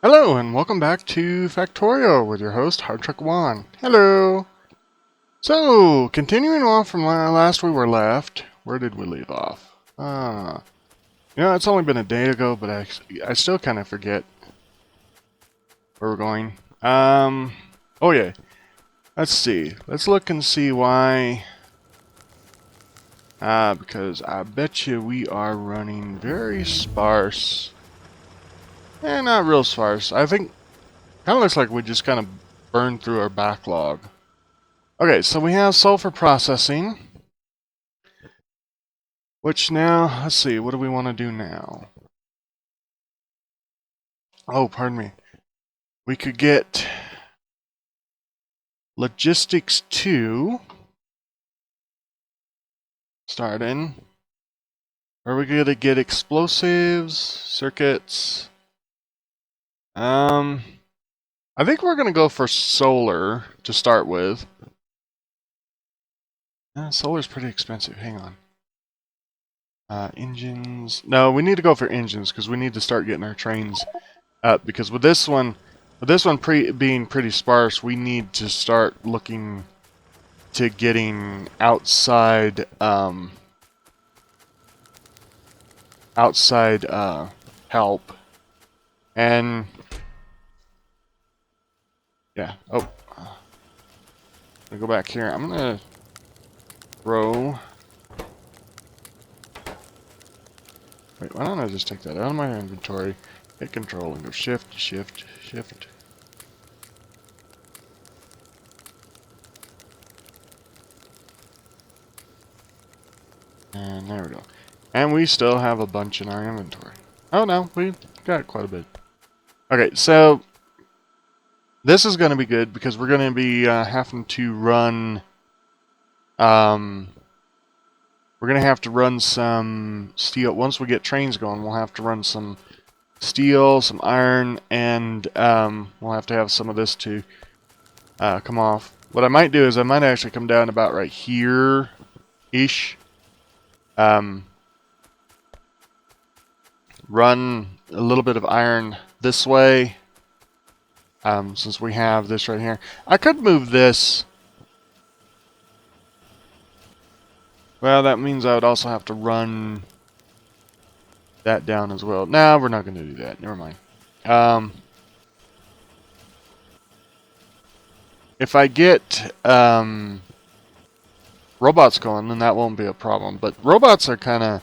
Hello and welcome back to Factorio with your host Hardtruck1. Hello! So, continuing on from last we were left, where did we leave off? It's only been a day ago, but I still kind of forget where we're going. Oh yeah, let's see. Let's look and see why. Because I bet you we are running very sparse. Not real sparse. I think kind of looks like we just kind of burned through our backlog. Okay, so we have sulfur processing, which now, let's see, what do we want to do now? Oh, pardon me. We could get logistics 2 started. Or we could get explosives, circuits. I think we're going to go for solar to start with. Solar's pretty expensive. Hang on. Engines. No, we need to go for engines because we need to start getting our trains up. Because with this one being pretty sparse, we need to start looking to getting outside help. And yeah. Oh, I'm gonna go back here. I'm gonna throw. Wait, why don't I just take that out of my inventory, hit control, and go shift, shift, shift. And there we go. And we still have a bunch in our inventory. Oh no, we got quite a bit. Okay, so this is going to be good because we're going to be having to run. We're going to have to run some steel. Once we get trains going, we'll have to run some steel, some iron, and we'll have to have some of this to come off. What I might do is I might actually come down about right here-ish. Run a little bit of iron this way. Since we have this right here. I could move this. Well, that means I would also have to run that down as well. No, we're not going to do that. Never mind. If I get robots going, then that won't be a problem. But robots are kind of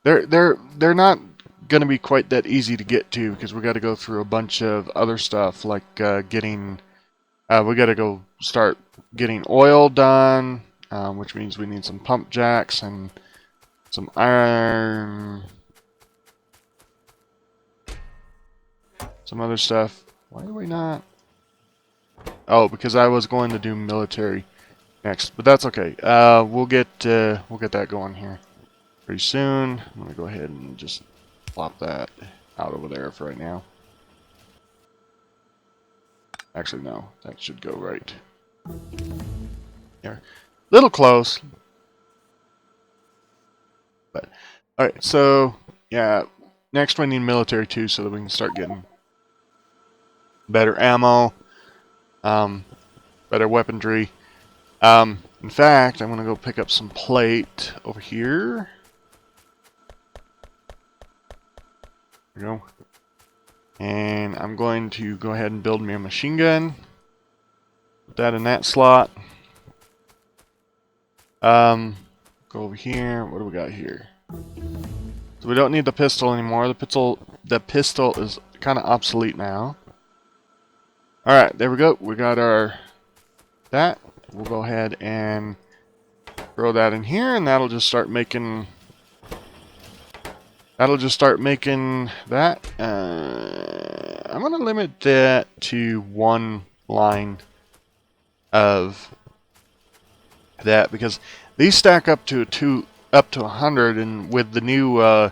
they're not going to be quite that easy to get to because we got to go through a bunch of other stuff like getting. We got to go start getting oil done, which means we need some pump jacks and some iron. Some other stuff. Why are we not? Oh, because I was going to do military next, but that's okay. We'll get that going here pretty soon. I'm gonna go ahead and just plop that out over there for right now. Actually, no, that should go right here. Little close, but all right. So yeah, next we need military too, so that we can start getting better ammo, better weaponry. In fact, I'm going to go pick up some plate over here. There we go. And I'm going to go ahead and build me a machine gun. Put that in that slot. Go over here. What do we got here? So we don't need the pistol anymore. The pistol is kind of obsolete now. Alright, there we go. We got that. We'll go ahead and throw that in here, and that'll just start making that. I'm going to limit that to one line of that because these stack up to 100, and with the new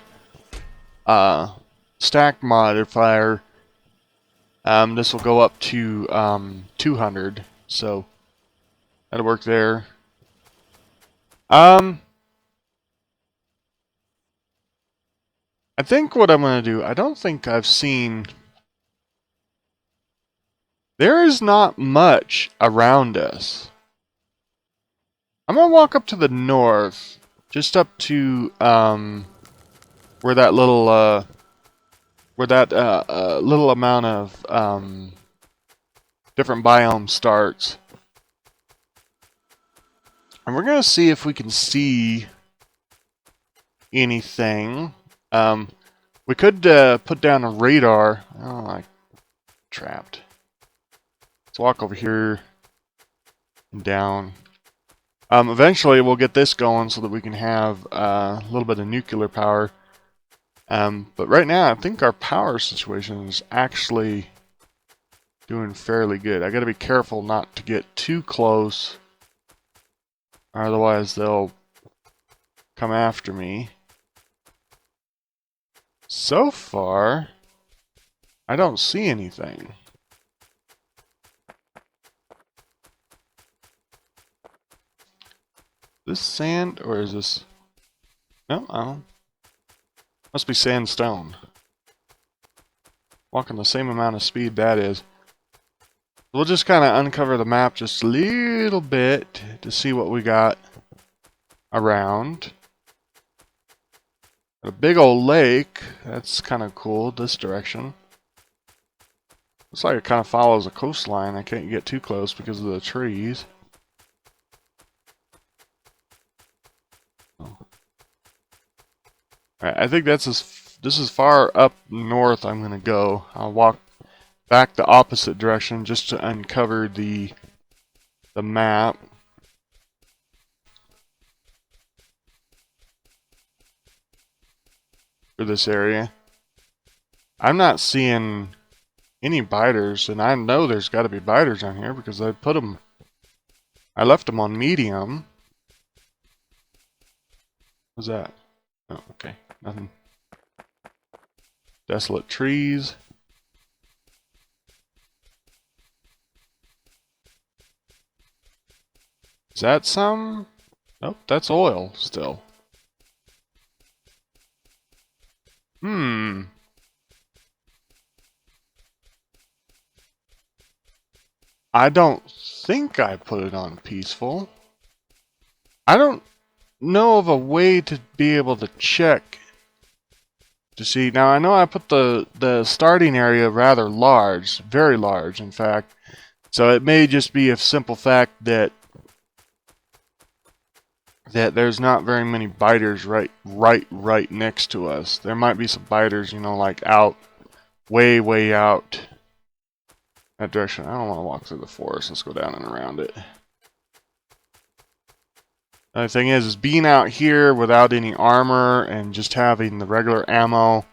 stack modifier, this will go up to 200. So that'll work there. I think what I'm going to do, I don't think I've seen There is not much around us. I'm gonna walk up to the north, just up to where that little little amount of different biomes starts, and we're gonna see if we can see anything. We could put down a radar. Oh, I trapped. Let's walk over here and down. Eventually, we'll get this going so that we can have a little bit of nuclear power. But right now, I think our power situation is actually doing fairly good. I got to be careful not to get too close, otherwise they'll come after me. So far, I don't see anything. This sand, or is this... No, I don't. Must be sandstone. Walking the same amount of speed that is. We'll just kind of uncover the map just a little bit to see what we got around. A big old lake. That's kind of cool, this direction. Looks like it kind of follows a coastline. I can't get too close because of the trees. Oh. Alright, I think this is far up north I'm going to go. I'll walk back the opposite direction just to uncover the map. For this area. I'm not seeing any biters, and I know there's got to be biters on here because I left them on medium. What's that? Oh, okay. Nothing. Desolate trees. Is that some? Nope, that's oil still. I don't think I put it on peaceful. I don't know of a way to be able to check to see. Now I know I put the starting area rather large, very large in fact. So it may just be a simple fact that there's not very many biters right next to us. There might be some biters, you know, like out way out that direction. I don't want to walk through the forest. Let's go down and around it. The thing is being out here without any armor and just having the regular ammo,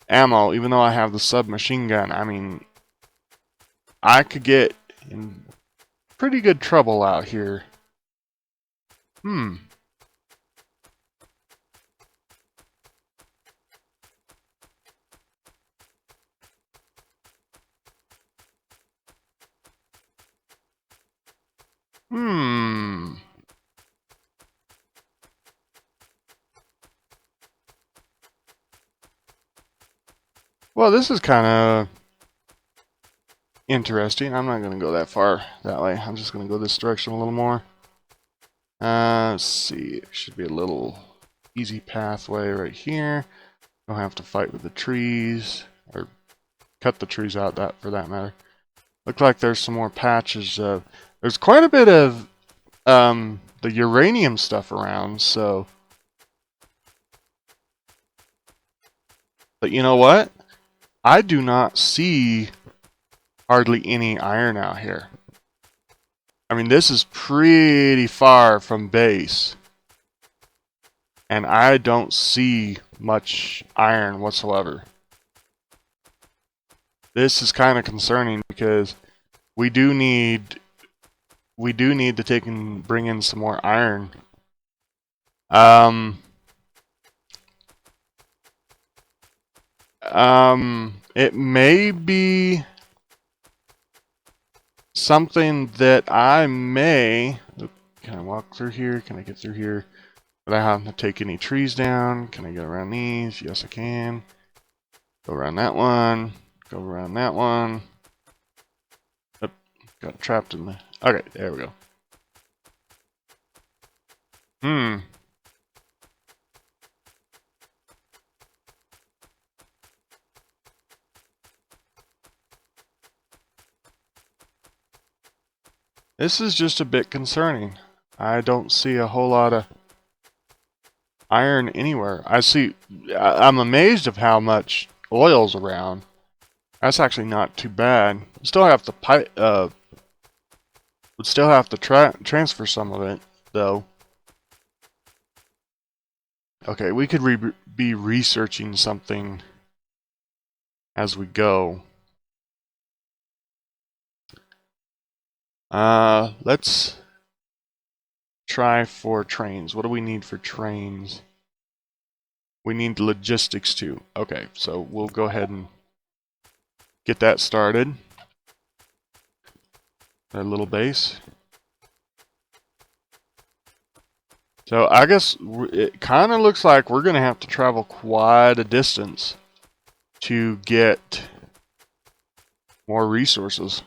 even though I have the submachine gun, I mean, I could get in pretty good trouble out here. Well, this is kind of interesting. I'm not going to go that far that way. I'm just going to go this direction a little more. Let's see. It should be a little easy pathway right here. Don't have to fight with the trees, or cut the trees out, that for that matter. Look like there's some more patches. There's quite a bit of the uranium stuff around, so... But you know what? I do not see hardly any iron out here. I mean, this is pretty far from base. And I don't see much iron whatsoever. This is kind of concerning because we do need to take and bring in some more iron. It may be something that I may... Can I walk through here? Can I get through here without having to take any trees down? Can I get around these? Yes, I can. Go around that one. Go around that one. Got trapped in the... Okay, there we go. This is just a bit concerning. I don't see a whole lot of iron anywhere. I'm amazed of how much oil's around. That's actually not too bad. Still have to would still have to transfer some of it, though. Okay, we could be researching something as we go. Let's try for trains. What do we need for trains? We need logistics too. Okay, so we'll go ahead and get that started. Our little base. So I guess it kind of looks like we're going to have to travel quite a distance to get more resources.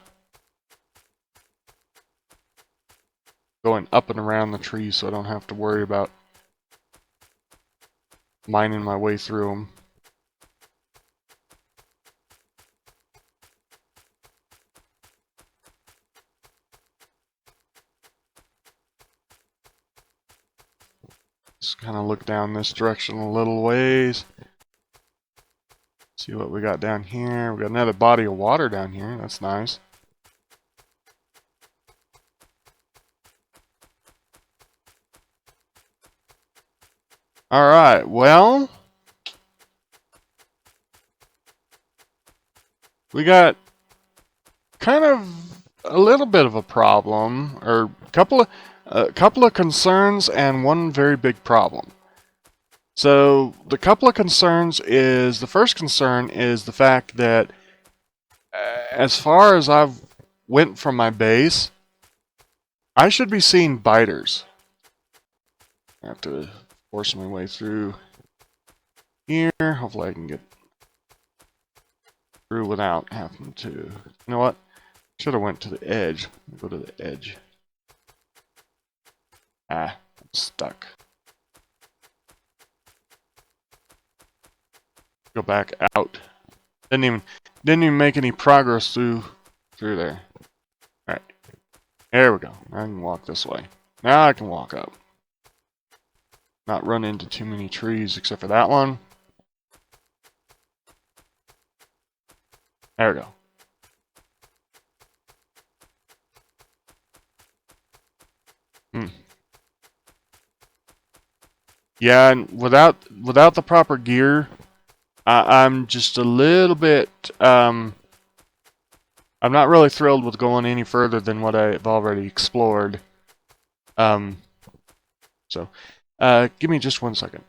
Going up and around the trees so I don't have to worry about mining my way through them. Just kind of look down this direction a little ways. See what we got down here. We got another body of water down here. That's nice. Alright, well, we got kind of a little bit of a problem, or a couple of concerns and one very big problem. So the couple of concerns is, the first concern is the fact that as far as I've went from my base, I should be seeing biters. I have to force my way through here. Hopefully I can get through without having to... You know what? Should have went to the edge. Go to the edge. Ah, I'm stuck. Go back out. Didn't even make any progress through there. Alright. There we go. I can walk this way. Now I can walk up. Not run into too many trees except for that one. There we go. Yeah, and without the proper gear, I'm just a little bit I'm not really thrilled with going any further than what I've already explored. So give me just 1 second.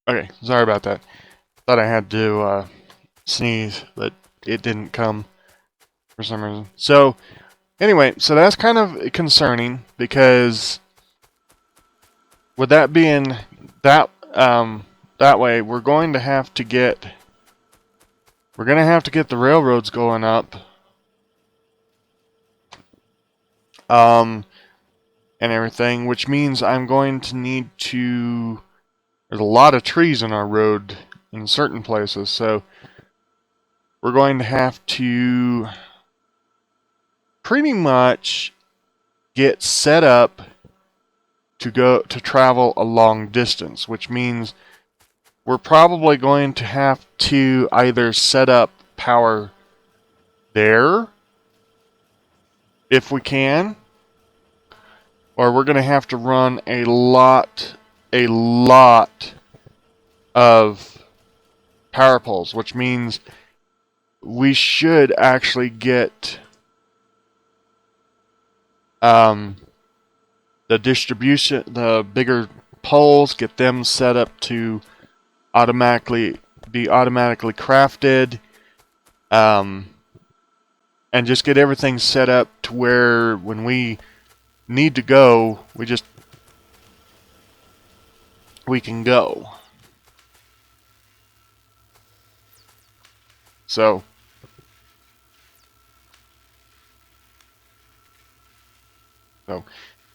Okay, sorry about that. Thought I had to sneeze, but it didn't come for some reason. So anyway, so that's kind of concerning because with that being that that way, we're going to have to get the railroads going up. And everything, which means I'm going to need to... There's a lot of trees in our road in certain places, so we're going to have to pretty much get set up to travel a long distance, which means we're probably going to have to either set up power there if we can, or we're going to have to run a lot of power poles, which means we should actually get the distribution, the bigger poles, get them set up to be automatically crafted, and just get everything set up to where when we need to go, we can go. So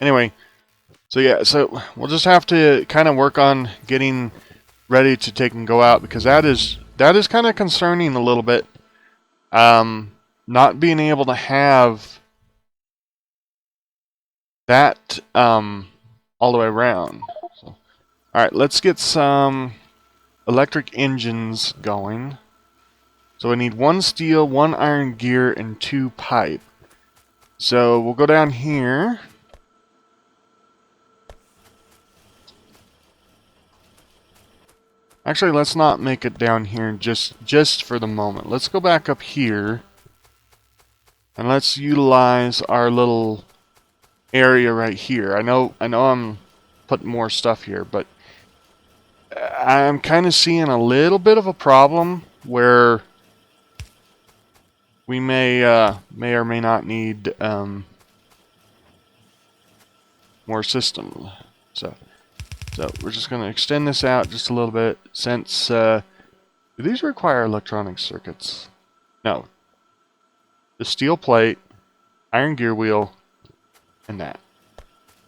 anyway, so yeah, so we'll just have to kind of work on getting ready to take and go out, because that is kind of concerning a little bit. Not being able to have that all the way around. So, all right, let's get some electric engines going. So we need 1 steel, 1 iron gear, and 2 pipe. So we'll go down here. Actually, let's not make it down here just for the moment. Let's go back up here, and let's utilize our little area right here. I know I'm putting more stuff here, but I'm kind of seeing a little bit of a problem where we may or may not need more system. So we're just going to extend this out just a little bit, since do these require electronic circuits? No. The steel plate, iron gear wheel, and that.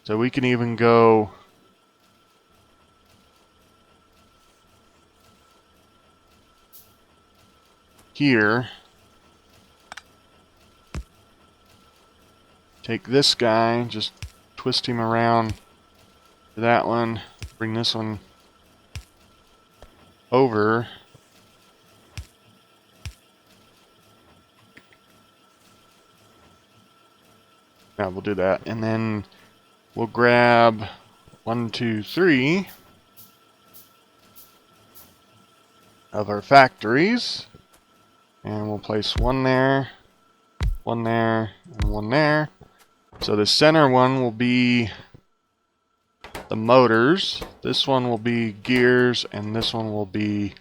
So we can even go here. Take this guy, just twist him around to that one, bring this one over. Yeah, we'll do that, and then we'll grab 1, 2, 3 of our factories, and we'll place 1 there, 1 there, and 1 there. So the center one will be the motors, this one will be gears, and this one will be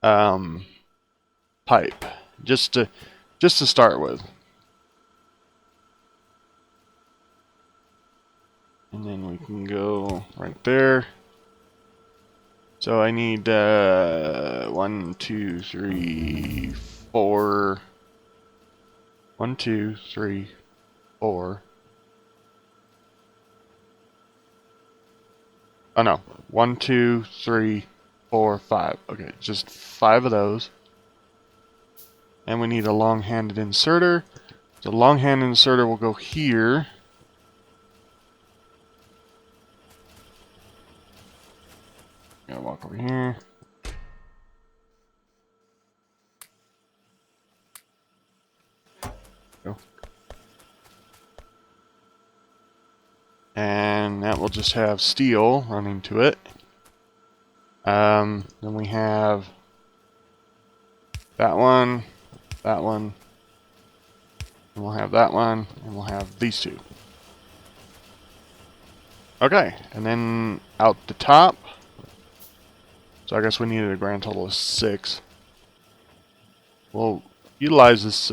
pipe, just to start with. And then we can go right there. So I need 1, 2, 3, 4. 1, 2, 3, 4. Oh no. 1, 2, 3, 4, 5. Okay, just 5 of those. And we need a long-handed inserter. The long-handed inserter will go here. Gotta walk over here. Go. And that will just have steel running to it. Then we have that one, and we'll have that one, and we'll have these 2. Okay, and then out the top. So I guess we needed a grand total of 6. We'll utilize this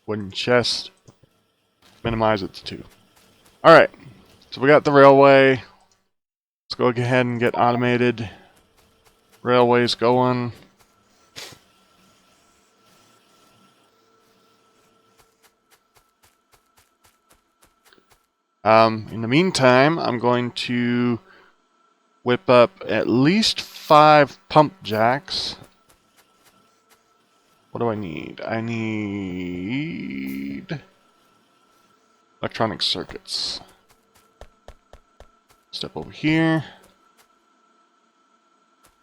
wooden chest, minimize it to 2. Alright, so we got the railway. Let's go ahead and get automated railways going. In the meantime, I'm going to whip up at least 5 pump jacks. What do I need? I need electronic circuits. Step over here.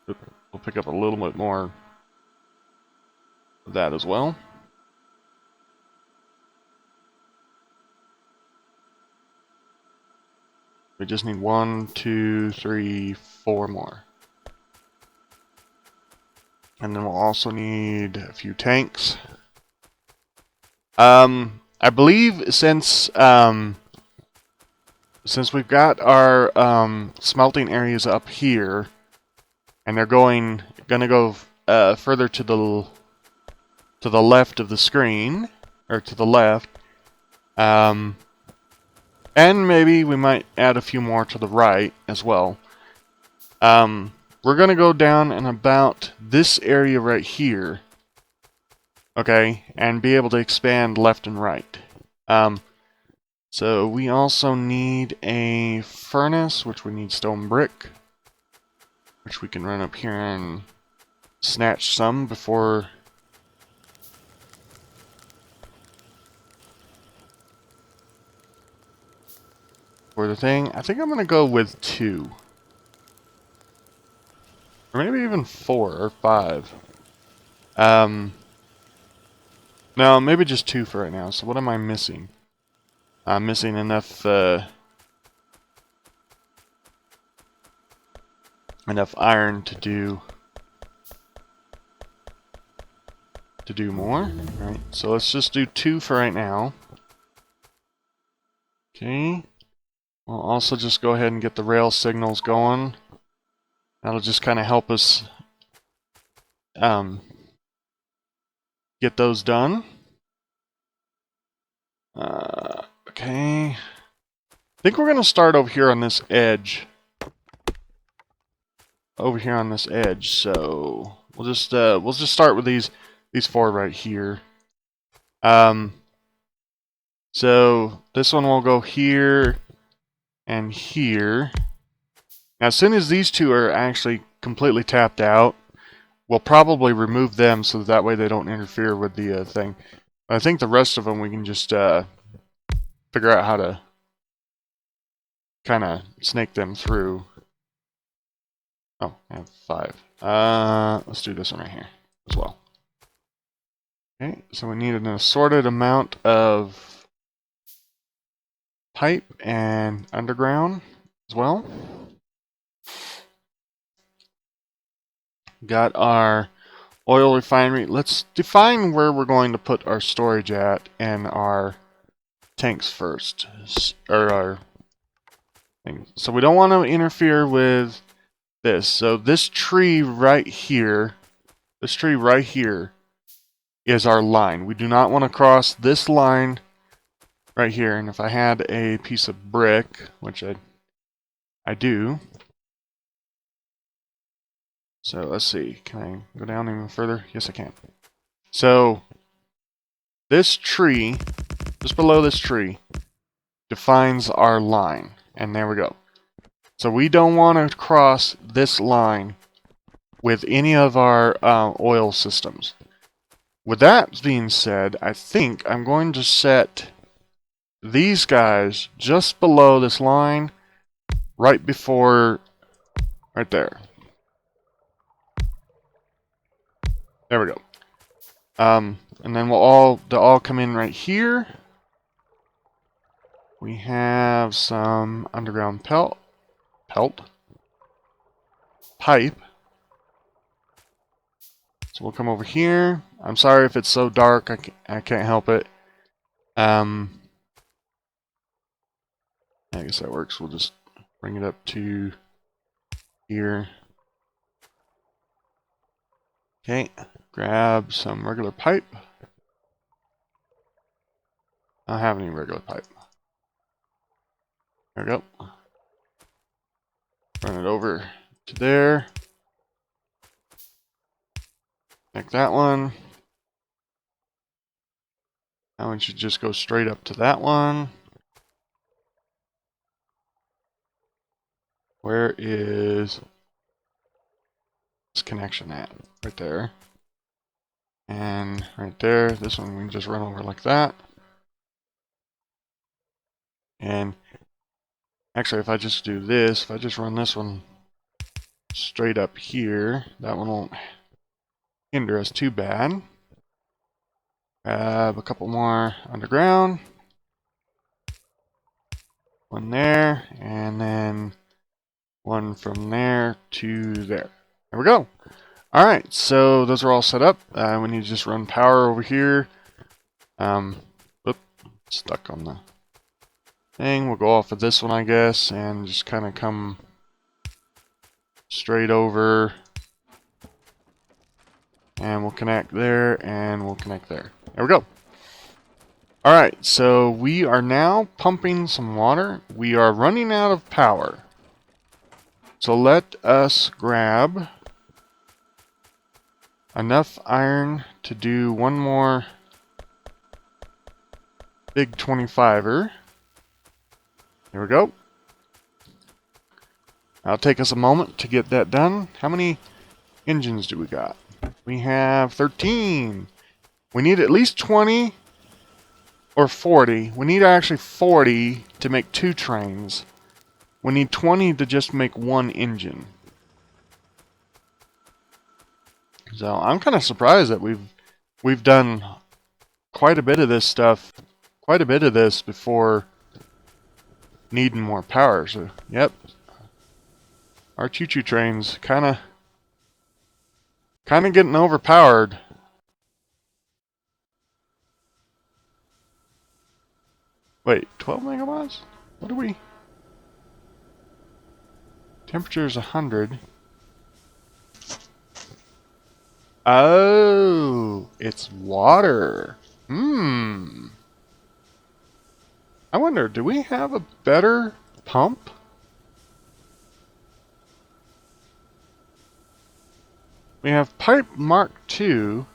We'll pick up a little bit more of that as well. We just need 1, 2, 3, 4 more. And then we'll also need a few tanks. I believe since we've got our smelting areas up here, and they're gonna go further to to the left of the screen, or to the left. And maybe we might add a few more to the right as well. We're going to go down in about this area right here. Okay, and be able to expand left and right. So we also need a furnace, which we need stone brick, which we can run up here and snatch some before for the thing. I think I'm going to go with 2. Or maybe even 4 or 5. No, maybe just 2 for right now. So what am I missing? I'm missing enough iron to do more. Alright, so let's just do 2 for right now. Okay. We'll also just go ahead and get the rail signals going. That'll just kind of help us get those done. Okay. I think we're going to start over here on this edge. So we'll just start with these 4 right here. So this one will go here and here. Now, as soon as these 2 are actually completely tapped out, we'll probably remove them so that way they don't interfere with the thing. I think the rest of them we can just figure out how to kind of snake them through. Oh, I have 5. Let's do this one right here as well. Okay, so we need an assorted amount of pipe and underground as well. Got our oil refinery. Let's define where we're going to put our storage at and our tanks first. Or our thing. So we don't want to interfere with this. So this tree right here is our line. We do not want to cross this line right here. And if I had a piece of brick, which I do. So let's see, can I go down even further? Yes, I can. So this tree, just below this tree, defines our line. And there we go. So we don't want to cross this line with any of our oil systems. With that being said, I think I'm going to set these guys just below this line, right there. There we go. And then they'll all come in right here. We have some underground pipe. So we'll come over here. I'm sorry if it's so dark. I can't help it. I guess that works. We'll just bring it up to here. Okay, grab some regular pipe. I don't have any regular pipe. There we go. Run it over to there. Connect that one. That one should just go straight up to that one. Where is this connection at? Right there. And right there, this one we can just run over like that. And actually, if I just do this, if I just run this one straight up here, that one won't hinder us too bad. Grab a couple more underground. One there, and then one from there to there. There we go. Alright, so those are all set up. We need to just run power over here. Stuck on the thing. We'll go off of this one, I guess, and just kind of come straight over and we'll connect there, and we'll connect there. There we go. Alright, so we are now pumping some water. We are running out of power. So let us grab enough iron to do one more big 25er. Here we go. It'll take us a moment to get that done. How many engines do we got? We have 13. We need at least 20 or 40. We need actually 40 to make 2 trains. We need 20 to just make 1 engine. So I'm kind of surprised that we've done quite a bit of this stuff, quite a bit of this before needing more power. So yep, our choo-choo train's kind of getting overpowered. Wait, 12 megawatts? What are we? Temperature is 100. Oh, it's water. I wonder, do we have a better pump? We have pipe Mark II.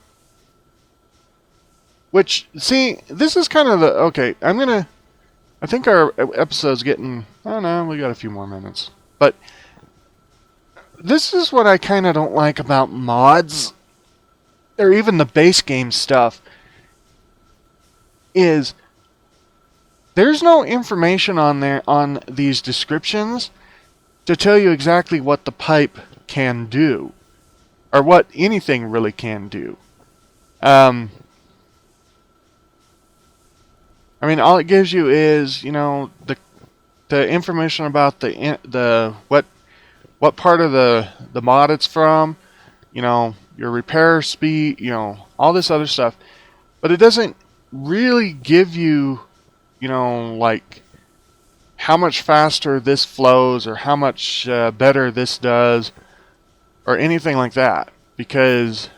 Which, see, this is kind of the... Okay, I think our episode's getting... Oh no, we got a few more minutes. But this is what I kind of don't like about mods, or even the base game stuff, is there's no information on there on these descriptions to tell you exactly what the pipe can do, or what anything really can do. I mean, all it gives you is, you know, the information about the what part of the mod it's from, you know, your repair speed, you know, all this other stuff. But it doesn't really give you, you know, like how much faster this flows or how much better this does or anything like that. Because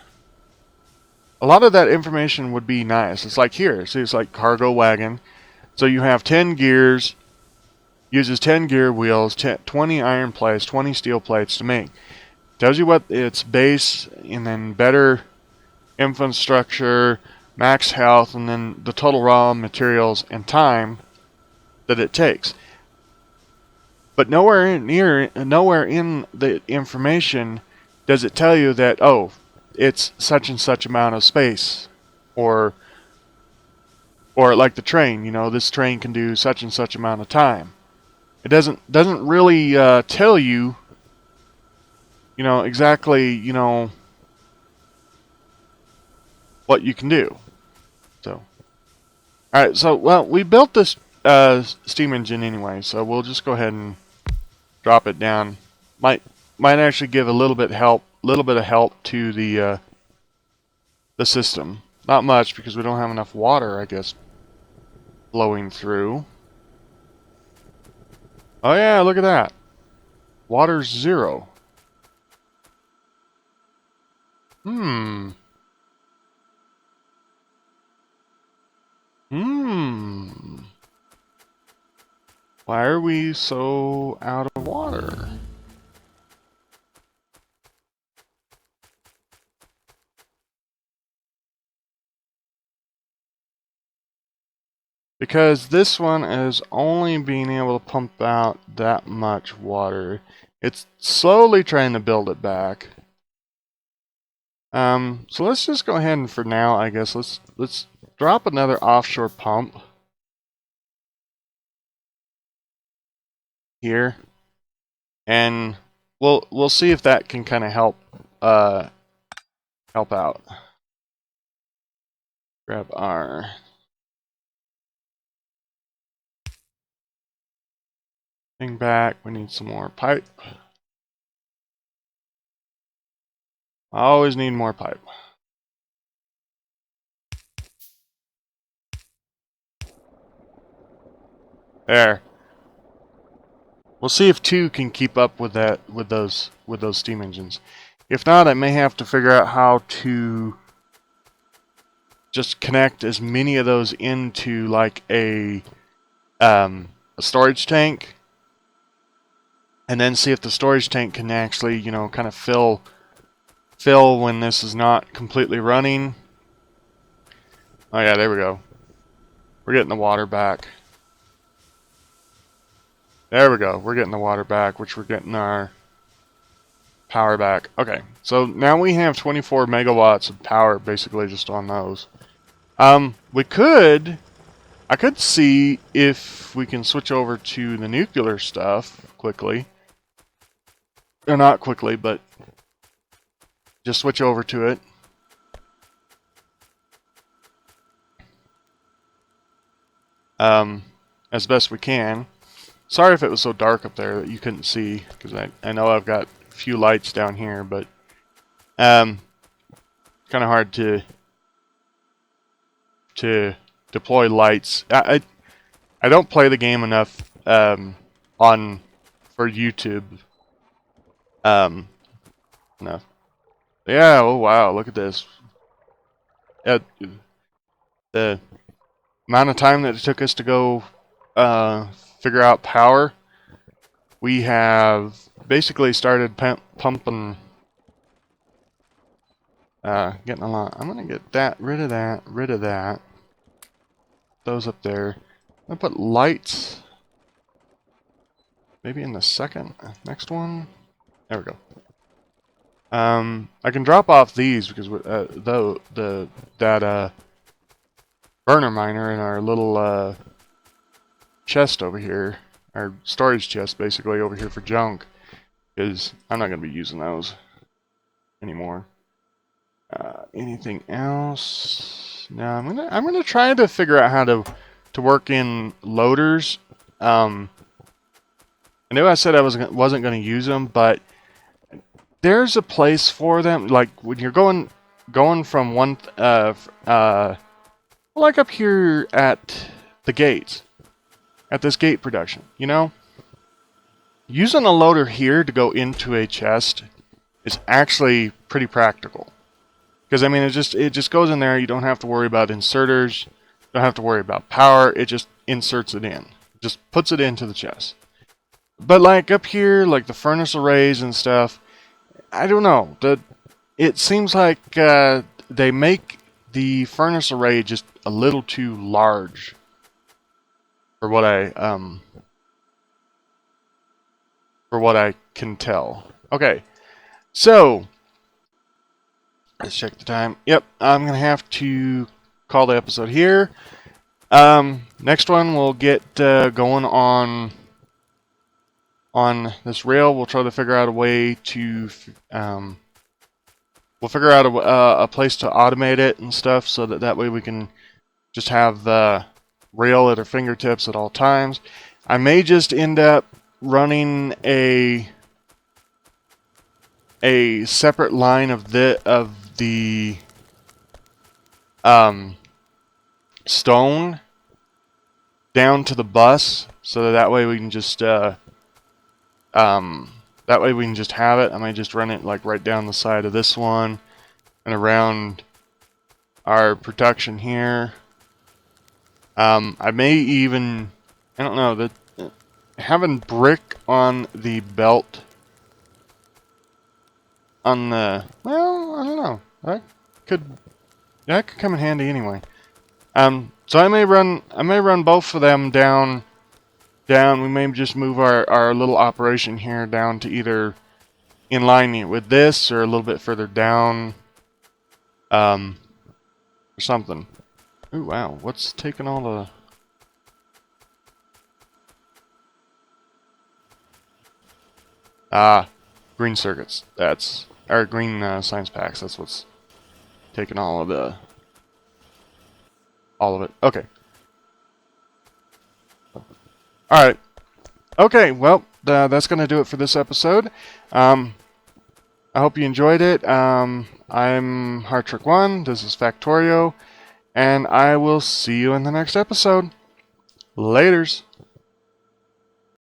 a lot of that information would be nice. It's like here, see, it's like cargo wagon. So you have 10 gears, uses 10 gear wheels, 20 iron plates, 20 steel plates to make. Tells you what its base, and then better infrastructure, max health, and then the total raw materials and time that it takes. But nowhere in the information does it tell you that, oh, it's such and such amount of space, or like the train, you know, this train can do such and such amount of time. It doesn't really tell you, you know, exactly, you know, what you can do. So, all right, so well, we built this steam engine anyway, so we'll just go ahead and drop it down. Might actually give a little bit of help to the system. Not much, because we don't have enough water, I guess, flowing through. Oh yeah, look at that. Water's 0. Why are we so out of water? Because this one is only being able to pump out that much water. It's slowly trying to build it back. So let's just go ahead and, for now, I guess, let's drop another offshore pump here, and we'll see if that can kind of help out. Grab our thing back. We need some more pipe. I always need more pipe. There. We'll see if 2 can keep up with that, with those steam engines. If not, I may have to figure out how to just connect as many of those into like a storage tank, and then see if the storage tank can actually, you know, kind of fill when this is not completely running. Oh yeah, there we go. We're getting the water back. There we go. We're getting the water back, which we're getting our power back. Okay, so now we have 24 megawatts of power basically just on those. I could see if we can switch over to the nuclear stuff quickly. Or not quickly, but just switch over to it. As best we can. Sorry if it was so dark up there that you couldn't see, because I know I've got a few lights down here, but kind of hard to deploy lights. I don't play the game enough for YouTube. No. Yeah. Oh wow! Look at this. The amount of time that it took us to go figure out power, we have basically started pumping. Getting a lot. I'm gonna get rid of that. Those up there. I'm gonna put lights. Maybe in the next one. There we go. I can drop off these because that burner miner in our little chest over here, our storage chest basically over here for junk, because I'm not gonna be using those anymore. Anything else? No, I'm gonna try to figure out how to work in loaders. I know I said I wasn't gonna use them, but there's a place for them. Like when you're going from one, like up here at the gates, at this gate production, you know, using a loader here to go into a chest is actually pretty practical. Because I mean, it just goes in there. You don't have to worry about inserters. You don't have to worry about power. It just inserts it in. Just puts it into the chest. But like up here, like the furnace arrays and stuff, I don't know. It seems like they make the furnace array just a little too large for what I can tell. Okay, so let's check the time. Yep, I'm gonna have to call the episode here. Next one we'll get going on this rail. We'll try to figure out a way to we'll figure out a place to automate it and stuff, so that way we can just have the rail at our fingertips at all times. I may just end up running a separate line of the stone down to the bus, so that way we can just have it. I might just run it like right down the side of this one and around our production here. I may even, I don't know, having brick on the belt on the, well, I don't know. That could come in handy anyway. So I may run both of them down. We may just move our little operation here down to either in line with this or a little bit further down, or something. Ooh, wow, what's taking all the... green circuits. That's our green science packs. That's what's taking all of it. Okay. Alright. Okay, well, that's going to do it for this episode. I hope you enjoyed it. I'm Hardtruck1. This is Factorio. And I will see you in the next episode. Laters.